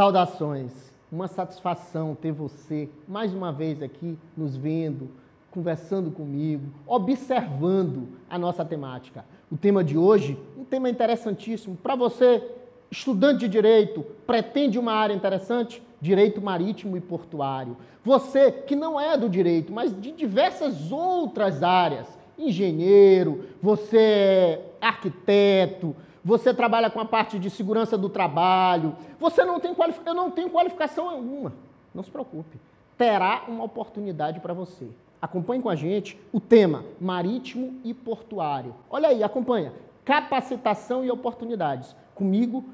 Saudações, uma satisfação ter você mais uma vez aqui nos vendo, conversando comigo, observando a nossa temática. O tema de hoje, um tema interessantíssimo para você, estudante de direito, pretende uma área interessante? Direito marítimo e portuário. Você que não é do direito, mas de diversas outras áreas, engenheiro, você é arquiteto, você trabalha com a parte de segurança do trabalho, você não tem eu não tenho qualificação alguma. Não se preocupe, terá uma oportunidade para você. Acompanhe com a gente o tema marítimo e portuário. Olha aí, acompanha. Capacitação e oportunidades. Comigo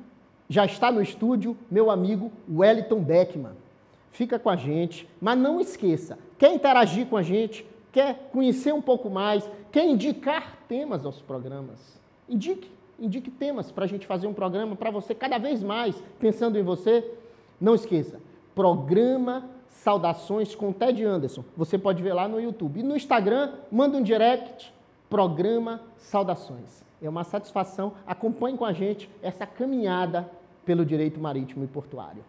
já está no estúdio meu amigo Wellington Beckman. Fica com a gente, mas não esqueça, quer interagir com a gente, quer conhecer um pouco mais, quer indicar temas aos programas, indique temas para a gente fazer um programa para você cada vez mais, pensando em você. Não esqueça, programa Saudações com Ted Anderson. Você pode ver lá no YouTube. E no Instagram, manda um direct, programa Saudações. É uma satisfação. Acompanhe com a gente essa caminhada pelo direito marítimo e portuário.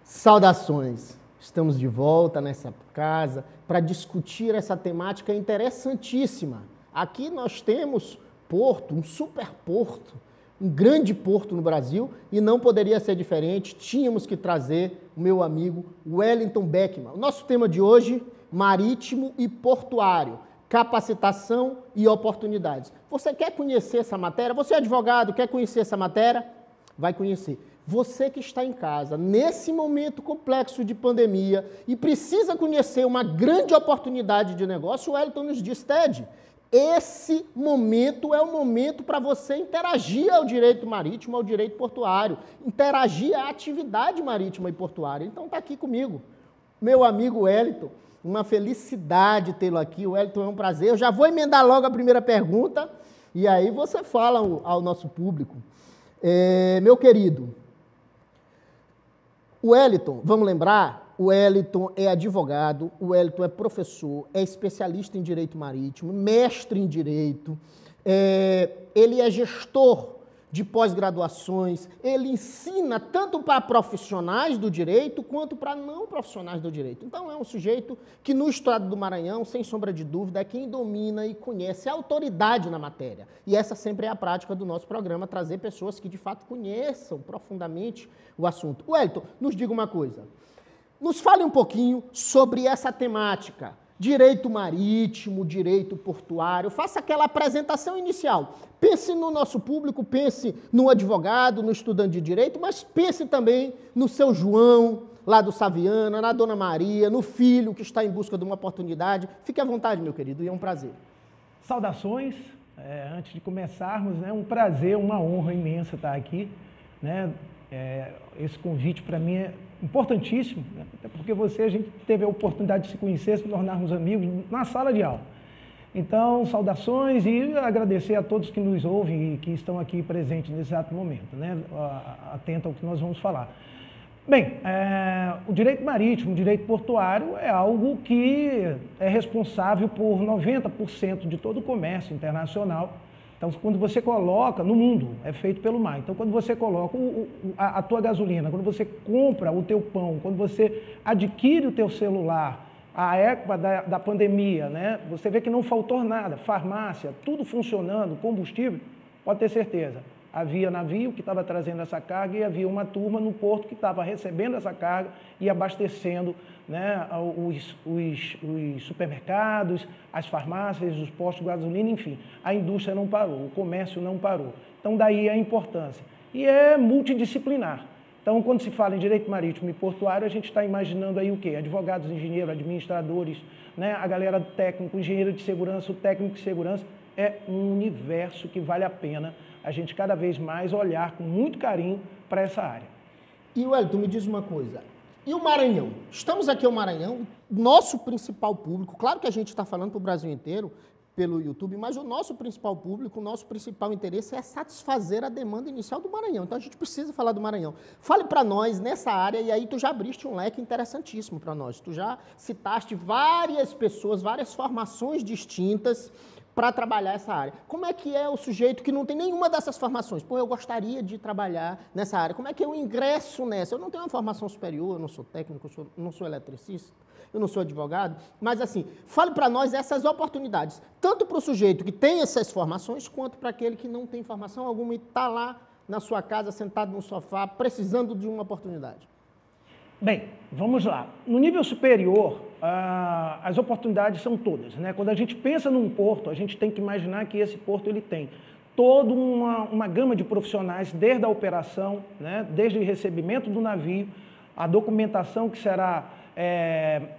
Saudações! Estamos de volta nessa casa para discutir essa temática interessantíssima. Aqui nós temos porto, um super porto, um grande porto no Brasil e não poderia ser diferente, tínhamos que trazer o meu amigo Wellington Beckman. O nosso tema de hoje, marítimo e portuário, capacitação e oportunidades. Você quer conhecer essa matéria? Você é advogado, quer conhecer essa matéria? Vai conhecer. Você que está em casa, nesse momento complexo de pandemia e precisa conhecer uma grande oportunidade de negócio, o Wellington nos diz, Ted, esse momento é o momento para você interagir ao direito marítimo, ao direito portuário, interagir à atividade marítima e portuária. Então está aqui comigo, meu amigo Wellington, uma felicidade tê-lo aqui. O Wellington, é um prazer. Eu já vou emendar logo a primeira pergunta e aí você fala ao nosso público. Meu querido, o Wellington, vamos lembrar, o Wellington é advogado, o Wellington é professor, é especialista em direito marítimo, mestre em direito, ele é gestor de pós-graduações, ele ensina tanto para profissionais do direito quanto para não profissionais do direito. Então é um sujeito que no estado do Maranhão, sem sombra de dúvida, é quem domina e conhece a autoridade na matéria. E essa sempre é a prática do nosso programa, trazer pessoas que de fato conheçam profundamente o assunto. Wellington, nos diga uma coisa, nos fale um pouquinho sobre essa temática, direito marítimo, direito portuário, faça aquela apresentação inicial. Pense no nosso público, pense no advogado, no estudante de direito, mas pense também no seu João, lá do Saviana, na Dona Maria, no filho que está em busca de uma oportunidade. Fique à vontade, meu querido, e é um prazer. Saudações. Antes de começarmos, né, um prazer, uma honra imensa estar aqui, né? Esse convite para mim é importantíssimo, né? Até porque a gente teve a oportunidade de se conhecer, se tornarmos amigos na sala de aula. Então, saudações e agradecer a todos que nos ouvem e que estão aqui presentes nesse exato momento, né? Atento ao que nós vamos falar. Bem, o direito marítimo, o direito portuário é algo que é responsável por 90% de todo o comércio internacional. Então, quando você coloca, no mundo, é feito pelo mar. Então, quando você coloca a tua gasolina, quando você compra o teu pão, quando você adquire o teu celular, a época da pandemia, né? Você vê que não faltou nada, farmácia, tudo funcionando, combustível, pode ter certeza. Havia navio que estava trazendo essa carga e havia uma turma no porto que estava recebendo essa carga e abastecendo, né, os supermercados, as farmácias, os postos de gasolina, enfim. A indústria não parou, o comércio não parou. Então, daí a importância. E é multidisciplinar. Então, quando se fala em direito marítimo e portuário, a gente está imaginando aí o quê? Advogados, engenheiros, administradores, né, a galera técnico, engenheiro de segurança, o técnico de segurança. É um universo que vale a pena a gente cada vez mais olhar com muito carinho para essa área. E, Wellington, me diz uma coisa. E o Maranhão? Estamos aqui no Maranhão, nosso principal público, claro que a gente está falando para o Brasil inteiro, pelo YouTube, mas o nosso principal público, o nosso principal interesse é satisfazer a demanda inicial do Maranhão. Então a gente precisa falar do Maranhão. Fale para nós nessa área, e aí tu já abriste um leque interessantíssimo para nós. Tu já citaste várias pessoas, várias formações distintas para trabalhar essa área. Como é que é o sujeito que não tem nenhuma dessas formações? Pô, eu gostaria de trabalhar nessa área. Como é que eu ingresso nessa? Eu não tenho uma formação superior, eu não sou técnico, eu não sou eletricista, eu não sou advogado, mas assim, fale para nós essas oportunidades, tanto para o sujeito que tem essas formações, quanto para aquele que não tem formação alguma e está lá na sua casa, sentado no sofá, precisando de uma oportunidade. Bem, vamos lá. No nível superior, as oportunidades são todas, né? Quando a gente pensa num porto, a gente tem que imaginar que esse porto ele tem toda uma gama de profissionais, desde a operação, né? Desde o recebimento do navio, a documentação que será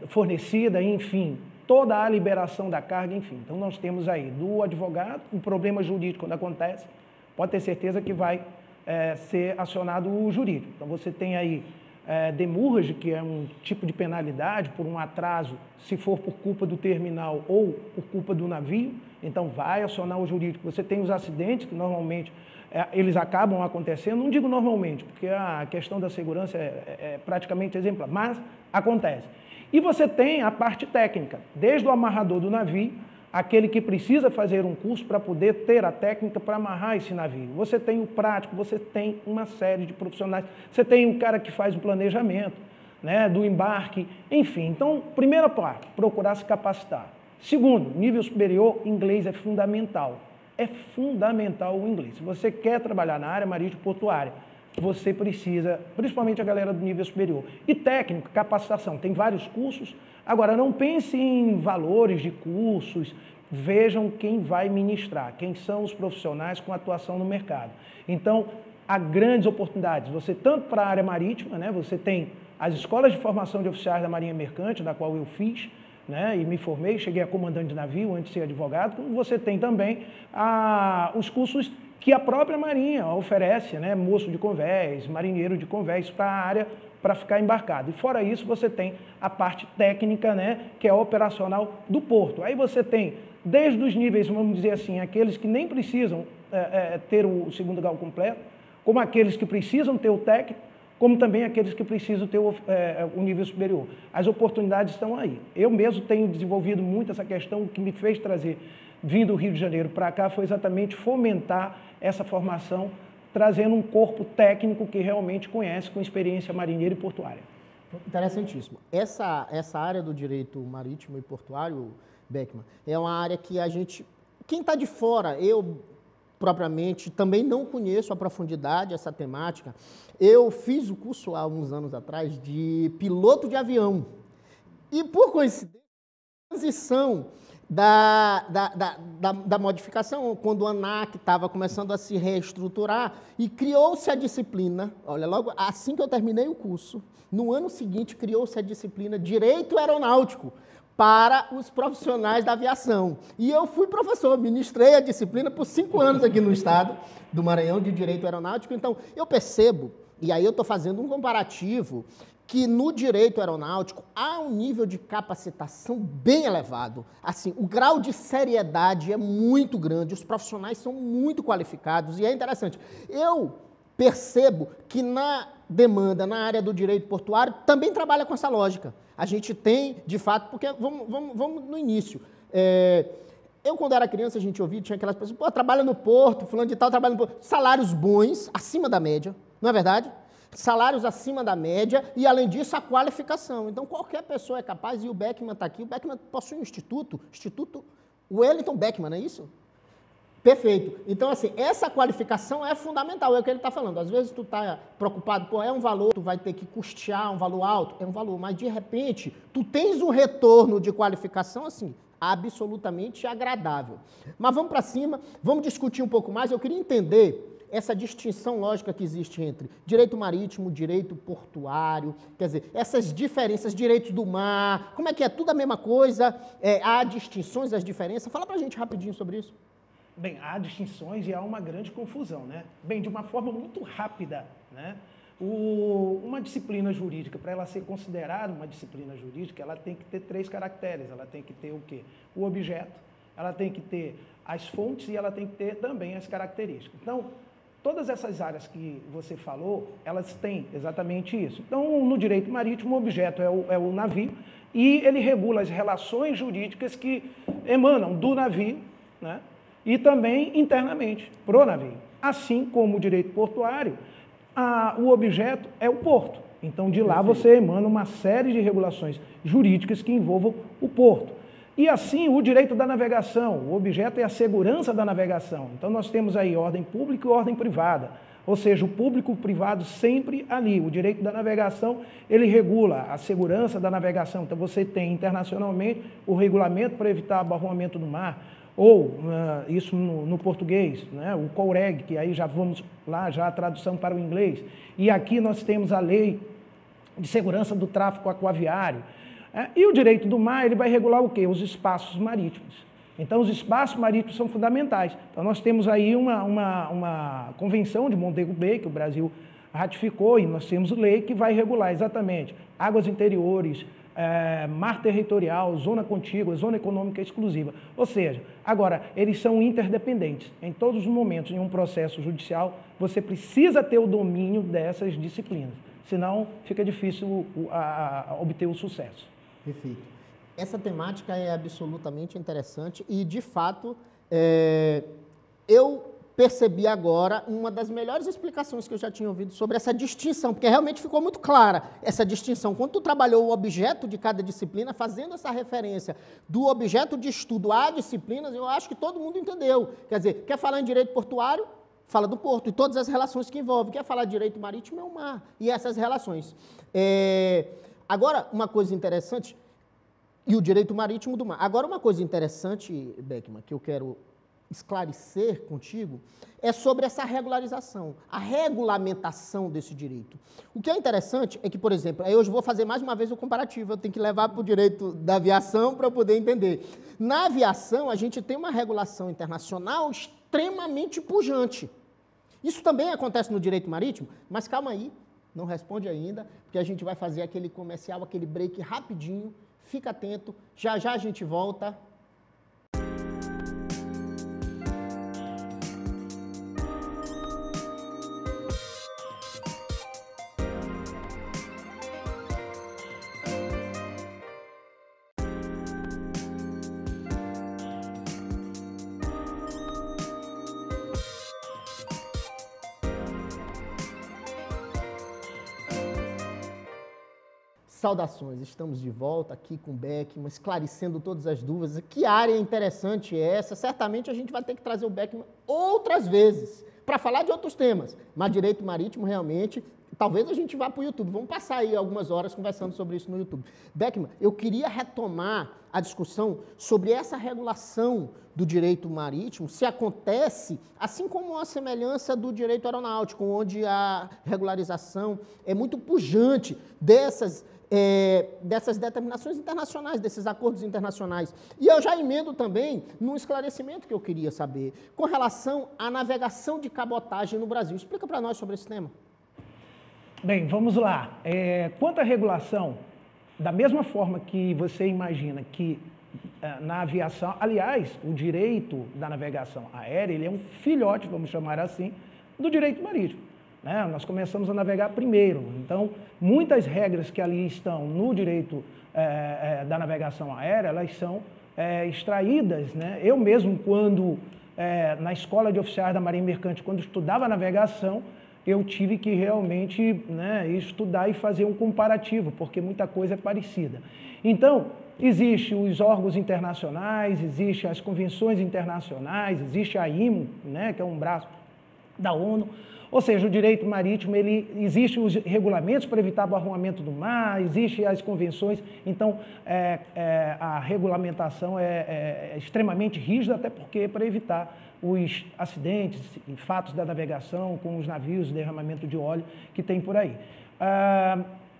fornecida, enfim, toda a liberação da carga, enfim. Então, nós temos aí do advogado, um problema jurídico quando acontece, pode ter certeza que vai ser acionado o jurídico. Então, você tem aí demurrage, que é um tipo de penalidade por um atraso, se for por culpa do terminal ou por culpa do navio, então vai acionar o jurídico. Você tem os acidentes, que normalmente eles acabam acontecendo, não digo normalmente, porque a questão da segurança é praticamente exemplar, mas acontece. E você tem a parte técnica, desde o amarrador do navio, aquele que precisa fazer um curso para poder ter a técnica para amarrar esse navio. Você tem o prático, você tem uma série de profissionais, você tem o cara que faz o planejamento, né, do embarque, enfim. Então, primeira parte, procurar se capacitar. Segundo, nível superior, inglês é fundamental. É fundamental o inglês. Se você quer trabalhar na área marítima portuária, você precisa, principalmente a galera do nível superior. E técnico, capacitação, tem vários cursos. Agora, não pense em valores de cursos, vejam quem vai ministrar, quem são os profissionais com atuação no mercado. Então, há grandes oportunidades. Você, tanto para a área marítima, né, você tem as escolas de formação de oficiais da Marinha Mercante, da qual eu fiz, né, e me formei, cheguei a comandante de navio antes de ser advogado, como você tem também os cursos que a própria Marinha oferece, né, moço de convés, marinheiro de convés para a área, para ficar embarcado. E fora isso, você tem a parte técnica, né, que é operacional do porto. Aí você tem, desde os níveis, vamos dizer assim, aqueles que nem precisam ter o segundo grau completo, como aqueles que precisam ter o técnico, como também aqueles que precisam ter o nível superior. As oportunidades estão aí. Eu mesmo tenho desenvolvido muito essa questão, o que me fez trazer, vindo do Rio de Janeiro para cá, foi exatamente fomentar essa formação, trazendo um corpo técnico que realmente conhece, com experiência marinheira e portuária. Interessantíssimo. Essa área do direito marítimo e portuário, Beckman, é uma área que a gente, quem está de fora, eu propriamente também não conheço a profundidade essa temática. Eu fiz o curso há uns anos atrás de piloto de avião e, por coincidência, a transição da modificação, quando o ANAC estava começando a se reestruturar e criou-se a disciplina, olha, logo assim que eu terminei o curso, no ano seguinte criou-se a disciplina Direito Aeronáutico para os profissionais da aviação. E eu fui professor, ministrei a disciplina por 5 anos aqui no estado do Maranhão de Direito Aeronáutico, então eu percebo, e aí eu estou fazendo um comparativo, que no direito aeronáutico há um nível de capacitação bem elevado. Assim, o grau de seriedade é muito grande, os profissionais são muito qualificados e é interessante. Eu percebo que na demanda, na área do direito portuário, também trabalha com essa lógica. A gente tem, de fato, porque vamos no início. Eu, quando era criança, a gente ouvia, tinha aquelas pessoas, pô, trabalha no porto, fulano de tal, trabalha no porto. Salários bons, acima da média, não é verdade? Salários acima da média e, além disso, a qualificação. Então, qualquer pessoa é capaz, e o Beckman está aqui, o Beckman possui um Instituto Wellington Beckman, não é isso? Perfeito. Então, assim, essa qualificação é fundamental, é o que ele está falando. Às vezes tu está preocupado, pô, é um valor, tu vai ter que custear um valor alto, é um valor, mas de repente, tu tens um retorno de qualificação, assim, absolutamente agradável. Mas vamos para cima, vamos discutir um pouco mais, eu queria entender essa distinção lógica que existe entre direito marítimo, direito portuário, quer dizer, essas diferenças, direitos do mar, como é que é? Tudo a mesma coisa? Há distinções, as diferenças? Fala pra gente rapidinho sobre isso. Bem, há distinções e há uma grande confusão, né? Bem, de uma forma muito rápida, né? Uma disciplina jurídica, para ela ser considerada uma disciplina jurídica, ela tem que ter 3 caracteres. Ela tem que ter o quê? O objeto, ela tem que ter as fontes e ela tem que ter também as características. Então, todas essas áreas que você falou, elas têm exatamente isso. Então, no direito marítimo, o objeto é o navio e ele regula as relações jurídicas que emanam do navio, né, e também internamente pro navio. Assim como o direito portuário, o objeto é o porto. Então, de lá você emana uma série de regulações jurídicas que envolvam o porto. E assim, o direito da navegação, o objeto é a segurança da navegação. Então, nós temos aí ordem pública e ordem privada. Ou seja, o público e o privado sempre ali. O direito da navegação, ele regula a segurança da navegação. Então, você tem internacionalmente o regulamento para evitar abarroamento do mar, ou, isso no português, né, o COUREG, que aí já vamos lá, já a tradução para o inglês. E aqui nós temos a lei de segurança do tráfego aquaviário. E o direito do mar, ele vai regular o quê? Os espaços marítimos. Então, os espaços marítimos são fundamentais. Então, nós temos aí uma convenção de Montego Bay, que o Brasil ratificou, e nós temos lei que vai regular exatamente águas interiores, mar territorial, zona contígua, zona econômica exclusiva. Ou seja, agora, eles são interdependentes. Em todos os momentos, em um processo judicial, você precisa ter o domínio dessas disciplinas. Senão, fica difícil obter o sucesso. Perfeito. Essa temática é absolutamente interessante e, de fato, eu percebi agora uma das melhores explicações que eu já tinha ouvido sobre essa distinção, porque realmente ficou muito clara essa distinção. Quando tu trabalhou o objeto de cada disciplina, fazendo essa referência do objeto de estudo a disciplinas, eu acho que todo mundo entendeu. Quer dizer, quer falar em direito portuário? Fala do porto e todas as relações que envolve. Quer falar de direito marítimo? É o mar e essas relações. Agora, uma coisa interessante, e o direito marítimo do mar. Agora, uma coisa interessante, Beckman, que eu quero esclarecer contigo, é sobre essa regularização, a regulamentação desse direito. O que é interessante é que, por exemplo, aí hoje eu vou fazer mais uma vez o comparativo, eu tenho que levar para o direito da aviação para eu poder entender. Na aviação, a gente tem uma regulação internacional extremamente pujante. Isso também acontece no direito marítimo, mas calma aí, não responde ainda, porque a gente vai fazer aquele comercial, aquele break rapidinho. Fica atento, já já a gente volta. Saudações, estamos de volta aqui com o Beckman, esclarecendo todas as dúvidas. Que área interessante é essa? Certamente a gente vai ter que trazer o Beckman outras vezes para falar de outros temas, mas direito marítimo realmente, talvez a gente vá para o YouTube. Vamos passar aí algumas horas conversando sobre isso no YouTube. Beckman, eu queria retomar a discussão sobre essa regulação do direito marítimo, se acontece, assim como a semelhança do direito aeronáutico, onde a regularização é muito pujante dessas determinações internacionais, desses acordos internacionais. E eu já emendo também num esclarecimento que eu queria saber, com relação à navegação de cabotagem no Brasil. Explica para nós sobre esse tema. Bem, vamos lá. Quanto à regulação, da mesma forma que você imagina que na aviação, aliás, o direito da navegação aérea, ele é um filhote, vamos chamar assim, do direito marítimo. Nós começamos a navegar primeiro, então muitas regras que ali estão no direito da navegação aérea, elas são extraídas. Eu mesmo, quando na escola de oficiais da Marinha Mercante, quando estudava navegação, eu tive que realmente estudar e fazer um comparativo, porque muita coisa é parecida. Então, existem os órgãos internacionais, existem as convenções internacionais, existe a IMO, que é um braço da ONU. Ou seja, o direito marítimo, existem os regulamentos para evitar abarroamento do mar, existem as convenções, então a regulamentação é extremamente rígida, até porque para evitar os acidentes e fatos da navegação com os navios, derramamento de óleo que tem por aí.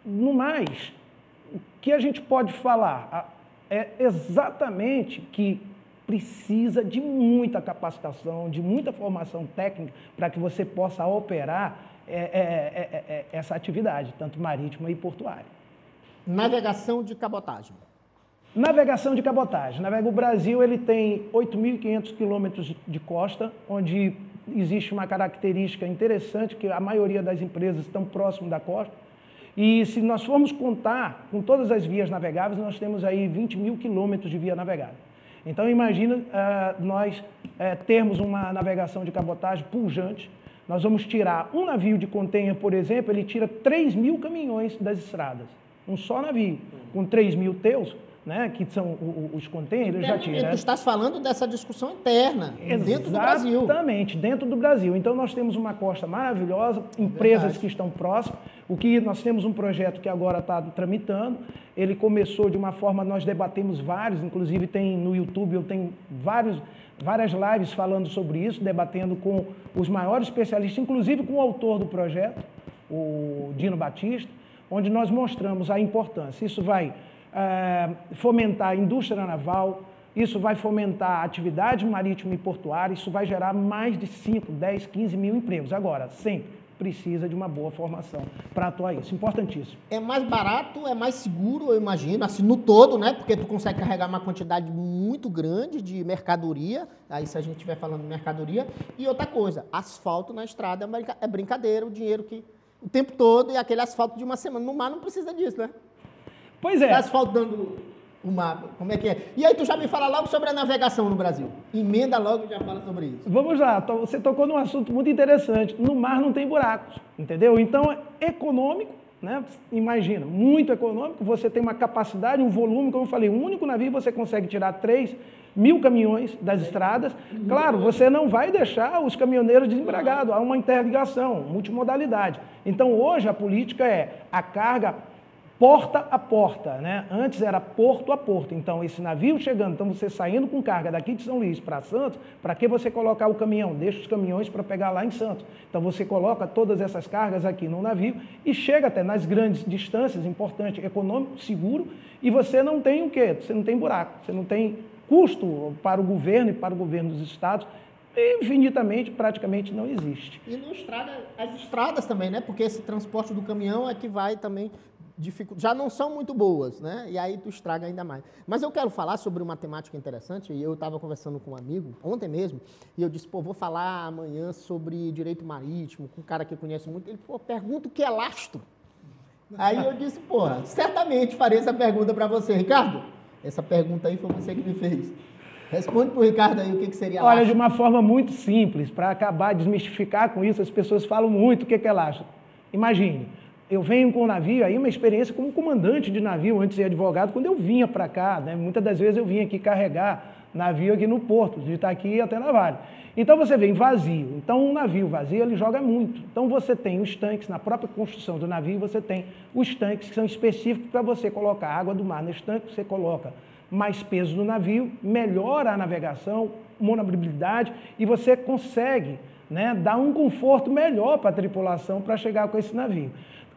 No mais, o que a gente pode falar é exatamente que precisa de muita capacitação, de muita formação técnica para que você possa operar essa atividade, tanto marítima e portuária. Navegação de cabotagem. Navegação de cabotagem. O Brasil ele tem 8.500 quilômetros de costa, onde existe uma característica interessante, que a maioria das empresas estão próximo da costa. E se nós formos contar com todas as vias navegáveis, nós temos aí 20.000 quilômetros de via navegável. Então, imagina nós termos uma navegação de cabotagem pujante. Nós vamos tirar um navio de container, por exemplo, ele tira 3.000 caminhões das estradas. Um só navio, com 3.000 teus, né, que são os containers, já tira. Tu estás falando dessa discussão interna, dentro do Brasil. Exatamente, dentro do Brasil. Então, nós temos uma costa maravilhosa, empresas que estão próximas. Nós temos um projeto que agora está tramitando. Ele começou de uma forma, nós debatemos vários, inclusive tem no YouTube, eu tenho várias lives falando sobre isso, debatendo com os maiores especialistas, inclusive com o autor do projeto, o Dino Batista, onde nós mostramos a importância. Isso vai fomentar a indústria naval, isso vai fomentar a atividade marítima e portuária, isso vai gerar mais de 5, 10, 15 mil empregos. Agora, sempre precisa de uma boa formação para atuar isso. Importantíssimo. É mais barato, é mais seguro, eu imagino, assim, no todo, né? Porque tu consegue carregar uma quantidade muito grande de mercadoria, aí se a gente estiver falando de mercadoria. E outra coisa, asfalto na estrada é brincadeira, o dinheiro que o tempo todo e aquele asfalto de uma semana. No mar não precisa disso, né? Pois é. Tá asfaltando o mar, como é que é? E aí tu já me fala logo sobre a navegação no Brasil. Emenda logo e já fala sobre isso. Vamos lá, você tocou num assunto muito interessante. No mar não tem buracos, entendeu? Então, é econômico, né? Imagina, muito econômico. Você tem uma capacidade, um volume, como eu falei, um único navio você consegue tirar 3.000 caminhões das estradas. Claro, você não vai deixar os caminhoneiros desempregados. Há uma interligação, multimodalidade. Então, hoje, a política é a carga porta a porta, né? Antes era porto a porto. Então, esse navio chegando, então você saindo com carga daqui de São Luís para Santos, para que você colocar o caminhão? Deixa os caminhões para pegar lá em Santos. Então, você coloca todas essas cargas aqui no navio e chega até nas grandes distâncias, importante, econômico, seguro, e você não tem o quê? Você não tem buraco, você não tem custo para o governo e para o governo dos estados, infinitamente, praticamente não existe. E não estraga as estradas também, né? Porque esse transporte do caminhão é que vai também já não são muito boas, né? E aí tu estraga ainda mais. Mas eu quero falar sobre uma temática interessante, e eu estava conversando com um amigo, ontem mesmo, e eu disse, vou falar amanhã sobre direito marítimo, com um cara que eu conheço muito. Ele, pergunta o que é lastro. Aí eu disse, certamente farei essa pergunta para você. Ricardo, essa pergunta aí foi você que me fez. Responde para o Ricardo aí o que seria lastro. Olha, de uma forma muito simples, para acabar de desmistificar com isso, as pessoas falam muito o que é lastro. Imagine, eu venho com o navio, aí uma experiência como comandante de navio, antes de ser advogado, quando eu vinha para cá, né? Muitas das vezes eu vinha aqui carregar navio aqui no porto, de Itaqui até Navalho. Então você vem vazio, então um navio vazio ele joga muito. Então você tem os tanques, na própria construção do navio você tem os tanques que são específicos para você colocar água do mar. Nesse tanque você coloca mais peso no navio, melhora a navegação, manobrabilidade e você consegue, né, dar um conforto melhor para a tripulação para chegar com esse navio.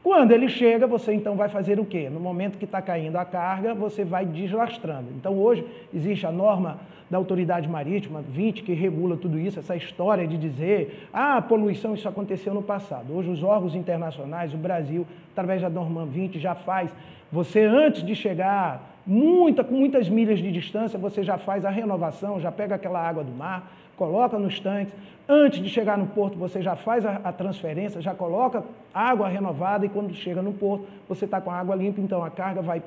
Quando ele chega, você então vai fazer o quê? No momento que está caindo a carga, você vai deslastrando. Então hoje existe a norma da Autoridade Marítima 20 que regula tudo isso, essa história de dizer a poluição, isso aconteceu no passado. Hoje os órgãos internacionais, o Brasil, através da norma 20 já faz, você antes de chegar com muitas milhas de distância, você já faz a renovação, já pega aquela água do mar, coloca nos tanques. Antes de chegar no porto, você já faz a transferência, já coloca água renovada e quando chega no porto, você está com a água limpa, então a carga vai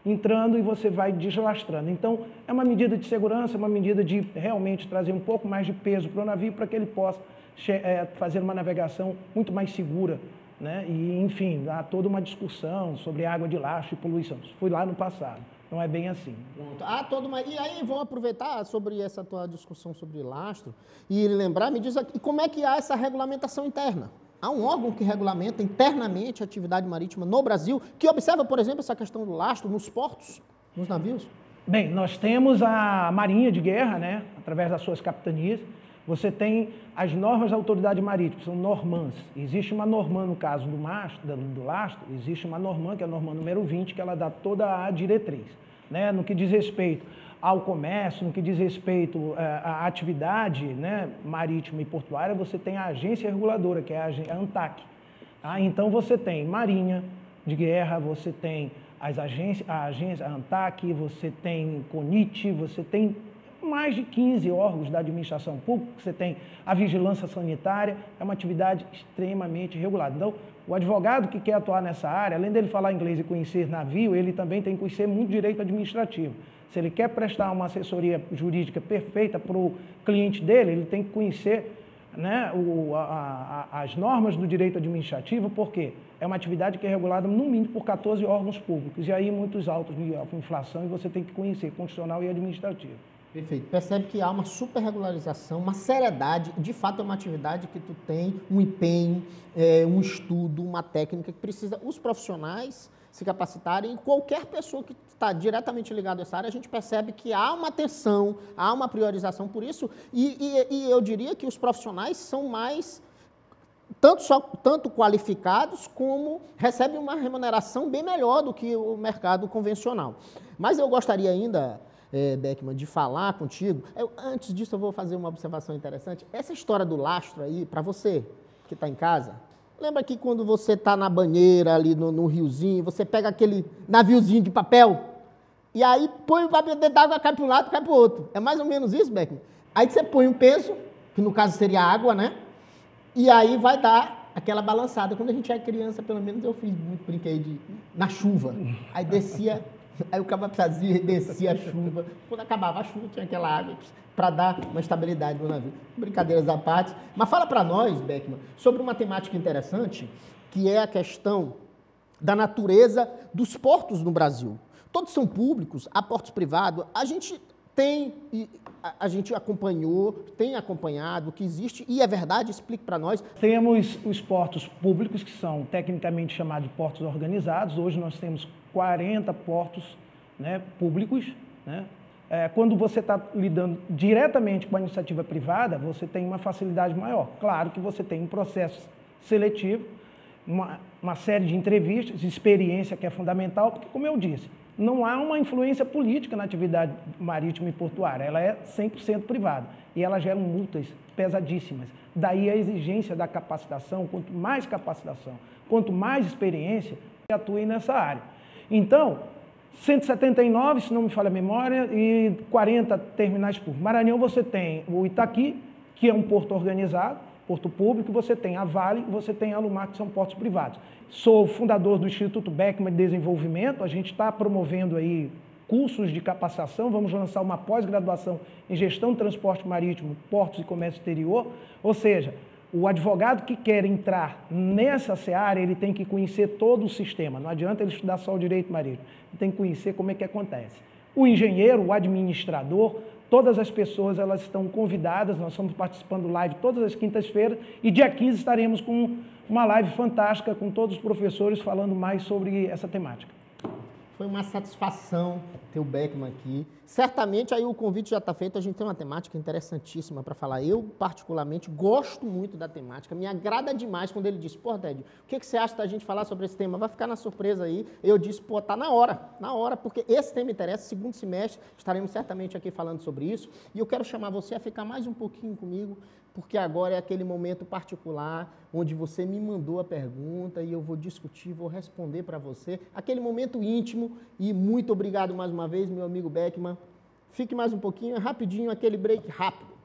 entrando e você vai deslastrando. Então, é uma medida de segurança, uma medida de realmente trazer um pouco mais de peso para o navio para que ele possa fazer uma navegação muito mais segura, né? E, enfim, há toda uma discussão sobre água de lastro e poluição. Isso foi lá no passado. Não é bem assim. Pronto. E aí, vou aproveitar sobre essa tua discussão sobre lastro e lembrar, me diz aqui, como é que há essa regulamentação interna? Há um órgão que regulamenta internamente a atividade marítima no Brasil, que observa, por exemplo, essa questão do lastro nos portos, nos navios? Bem, nós temos a Marinha de Guerra, né, através das suas capitanias. Você tem as normas da autoridade marítima, são normãs. Existe uma normã, no caso do lastro, existe uma normã, que é a normã número 20, que ela dá toda a diretriz, né? No que diz respeito ao comércio, no que diz respeito à atividade, né, marítima e portuária, você tem a agência reguladora, que é a ANTAQ. Então você tem Marinha de Guerra, você tem a agência, a ANTAC, você tem CONIT, você tem mais de 15 órgãos da administração pública, você tem a vigilância sanitária, é uma atividade extremamente regulada. Então, o advogado que quer atuar nessa área, além dele falar inglês e conhecer navio, ele também tem que conhecer muito direito administrativo. Se ele quer prestar uma assessoria jurídica perfeita para o cliente dele, ele tem que conhecer, né, as normas do direito administrativo, porque é uma atividade que é regulada no mínimo por 14 órgãos públicos, e aí muitos autos de inflação, e você tem que conhecer constitucional e administrativo. Perfeito. Percebe que há uma super regularização, uma seriedade, de fato é uma atividade que tu tem um empenho, um estudo, uma técnica que precisa os profissionais se capacitarem, e qualquer pessoa que está diretamente ligada a essa área, a gente percebe que há uma atenção, há uma priorização por isso, e eu diria que os profissionais são mais tanto qualificados como recebem uma remuneração bem melhor do que o mercado convencional. Mas eu gostaria ainda, Beckman, de falar contigo. Antes disso, eu vou fazer uma observação interessante. Essa história do lastro aí, para você que está em casa, lembra que quando você está na banheira ali no riozinho, você pega aquele naviozinho de papel e aí põe o papel dentro d'água, cai para um lado, cai para o outro. É mais ou menos isso, Beckman? Aí você põe um peso, que no caso seria água, né? E aí vai dar aquela balançada. Quando a gente é criança, pelo menos eu fiz muito, brinquei na chuva. Aí descia, aí o cabo fazia e descia a chuva. Quando acabava a chuva, tinha aquela água para dar uma estabilidade no navio. Brincadeiras à parte. Mas fala para nós, Beckman, sobre uma temática interessante, que é a questão da natureza dos portos no Brasil. Todos são públicos, há portos privados. A gente acompanhou, tem acompanhado o que existe, e é verdade, explique para nós. Temos os portos públicos, que são tecnicamente chamados de portos organizados. Hoje nós temos 40 portos, né, públicos, né? Quando você está lidando diretamente com a iniciativa privada, você tem uma facilidade maior. Claro que você tem um processo seletivo, uma série de entrevistas, experiência que é fundamental, porque, como eu disse, não há uma influência política na atividade marítima e portuária, ela é 100% privada e ela gera multas pesadíssimas. Daí a exigência da capacitação, quanto mais experiência, que atue nessa área. Então, 179, se não me falha a memória, e 40 terminais públicos. Maranhão você tem o Itaqui, que é um porto organizado, porto público, você tem a Vale, você tem a Alumar, que são portos privados. Sou fundador do Instituto Beckman de Desenvolvimento, a gente está promovendo aí cursos de capacitação, vamos lançar uma pós-graduação em Gestão de Transporte Marítimo, Portos e Comércio Exterior, ou seja, o advogado que quer entrar nessa seara, ele tem que conhecer todo o sistema, não adianta ele estudar só o direito marítimo, ele tem que conhecer como é que acontece. O engenheiro, o administrador, todas as pessoas elas estão convidadas, nós estamos participando live todas as quintas-feiras e dia 15 estaremos com uma live fantástica com todos os professores falando mais sobre essa temática. Foi uma satisfação ter o Beckman aqui. Certamente aí o convite já está feito, a gente tem uma temática interessantíssima para falar. Eu, particularmente, gosto muito da temática, me agrada demais quando ele diz, pô, Ted, o que você acha da gente falar sobre esse tema? Vai ficar na surpresa aí. Eu disse, pô, tá na hora, porque esse tema interessa, segundo semestre, estaremos certamente aqui falando sobre isso. E eu quero chamar você a ficar mais um pouquinho comigo, porque agora é aquele momento particular onde você me mandou a pergunta e eu vou discutir, vou responder para você. Aquele momento íntimo e muito obrigado mais uma vez, meu amigo Beckman. Fique mais um pouquinho, rapidinho, aquele break rápido.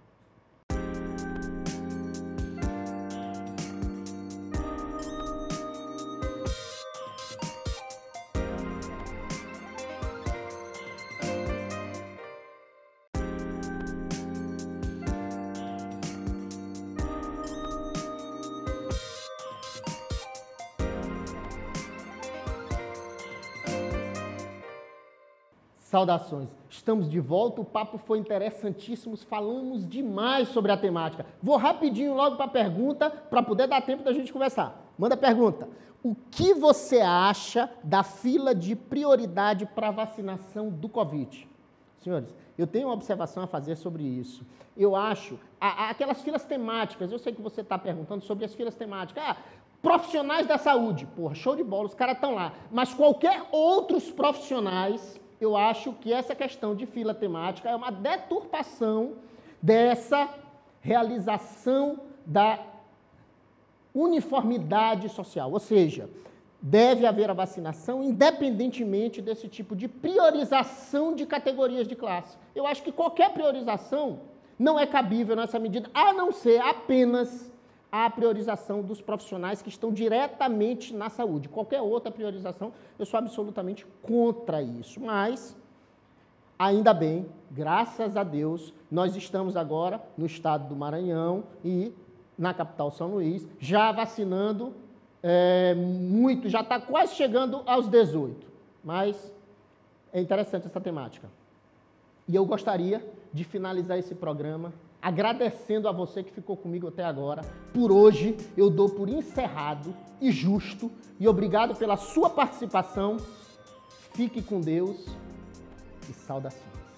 Saudações, estamos de volta, o papo foi interessantíssimo, falamos demais sobre a temática. Vou rapidinho logo para a pergunta, para poder dar tempo da gente conversar. Manda a pergunta. O que você acha da fila de prioridade para a vacinação do Covid? Senhores, eu tenho uma observação a fazer sobre isso. Eu acho, aquelas filas temáticas, eu sei que você está perguntando sobre as filas temáticas. Profissionais da saúde, porra, show de bola, os caras estão lá. Mas qualquer outros profissionais... Eu acho que essa questão de fila temática é uma deturpação dessa realização da uniformidade social. Ou seja, deve haver a vacinação, independentemente desse tipo de priorização de categorias de classe. Eu acho que qualquer priorização não é cabível nessa medida, a não ser apenas a priorização dos profissionais que estão diretamente na saúde. Qualquer outra priorização, eu sou absolutamente contra isso. Mas, ainda bem, graças a Deus, nós estamos agora no estado do Maranhão e na capital São Luís, já vacinando muito, já está quase chegando aos 18. Mas é interessante essa temática. E eu gostaria de finalizar esse programa agradecendo a você que ficou comigo até agora. Por hoje, eu dou por encerrado e justo. E obrigado pela sua participação. Fique com Deus e saudações.